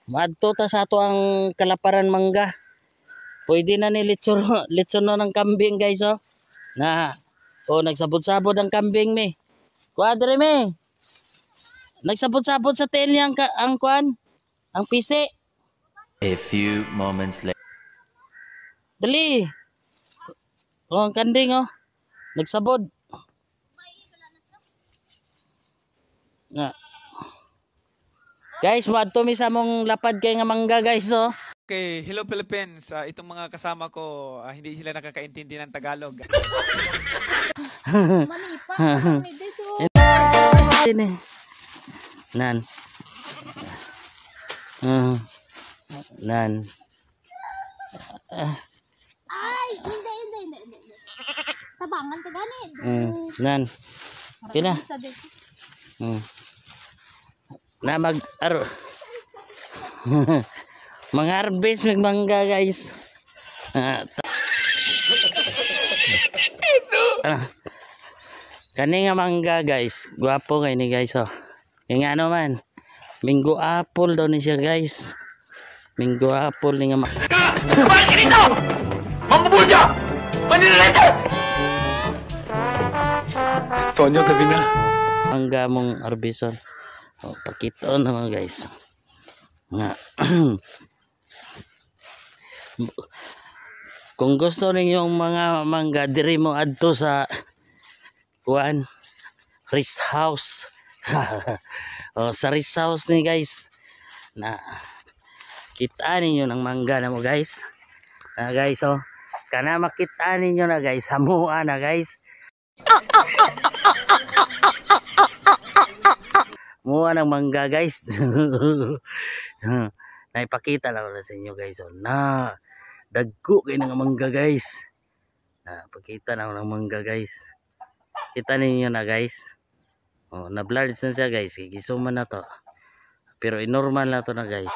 Maadto ta sa ato ang kalaparan mangga. Pwede na ni litson no ng kambing guys oh. Na nagsabot-sabot ang kambing mi. Kuadre mi. Nagsabot-sabot sa tail niya ang kuan, ang pisi. A few moments later. Dali. Ang kanding oh. Nagsabod. Na. Guys, maadto mi sa mong lapad kay nga mangga guys oh. Okay, hello Philippines. Itong mga kasama ko, hindi sila nakakaintindi ng Tagalog. Nan. Nan. Ay, hindi. Tabangan ka ganit. Nan. Kina. Na mag-harvest mangga guys. Kani nga mangga guys, guwapo kay ni guys oh. Yung ano man, Mango apple daw ni siya guys. Mango apple ni nga Bakit dito? Mambubulya! Maninilito! Tonyo, gabi na. mangga mong arbison. Oh, pakita naman guys. Nga. Kung gusto ninyong mga mangga diri mo adto sa kuan Rice House. Oh, sa Rice House ni guys. Na kita ninyo ng mangga na mo guys. Na guys oh. Kana makita ninyo na guys, hamuan na guys. Muha ng mangga guys. Naipakita lang ko sa inyo guys. Oh, na dagko kayo ng mangga guys. Pakita na ng mangga guys. Kita ninyo na guys. Oh, na blurred na siya guys. Gisuman na to. Pero normal na to na guys.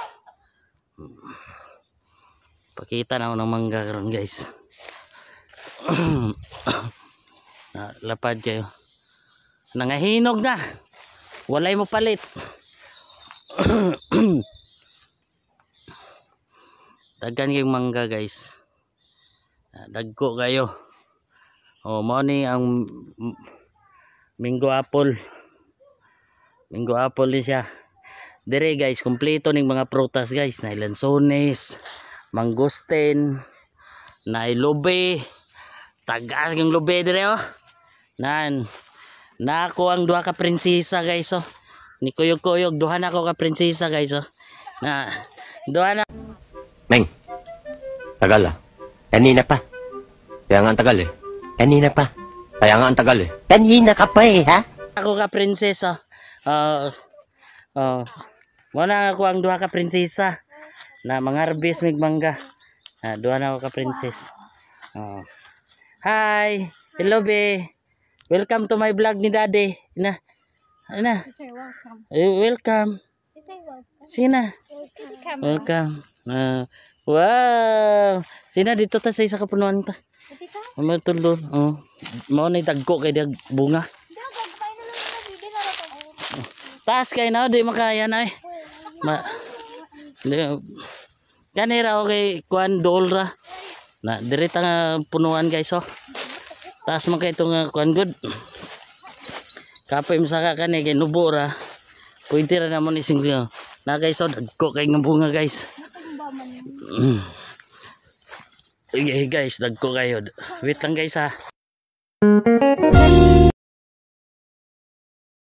Pakita na ng mangga karon guys. Lapad kayo. Nangahinog na. Walay mo palit. Daghan kayong mangga guys. Dagko kayo. Oh, mo ni ang mango apple. Mango apple ni siya. Dire guys, kompleto ning mga prutas guys. Na lansones, mangosteen, na lobe. Tagas yung lobe dire oh. Nan. Na ako ang duha ka prinsesa guys oh. Ni kuyog-kuyog duha na ako ka prinsesa guys oh. Na duha na. Meng. Tagal ah. Kanina pa. Kaya nga ang tagal eh. Kanina pa. Kaya nga ang tagal eh. Kanina ka pa eh ha. Ako ka prinsesa. Muna ako ang duha ka prinsesa. Na mangarbis mig mangga. Duha na ako ka prinsesa. Hi. Hello be. Welcome to my vlog ni Daddy. Ina. Welcome. Sina. Welcome. Wow. Sina dito ta sa isa ka punuan ta. Matulon. Oh. Mao nay dagko kay dag bunga. Taas kay na di makaya na eh. Kanira okay kuan dolra. Na direta nga punuan guys oh. Taas man kay itong kuan good. Kapay mo saka kani kay nubora. Pwede ra namon ising na guys oh dagko kay nga bunga guys. Okay guys, dagko kayo. Wait lang guys ha.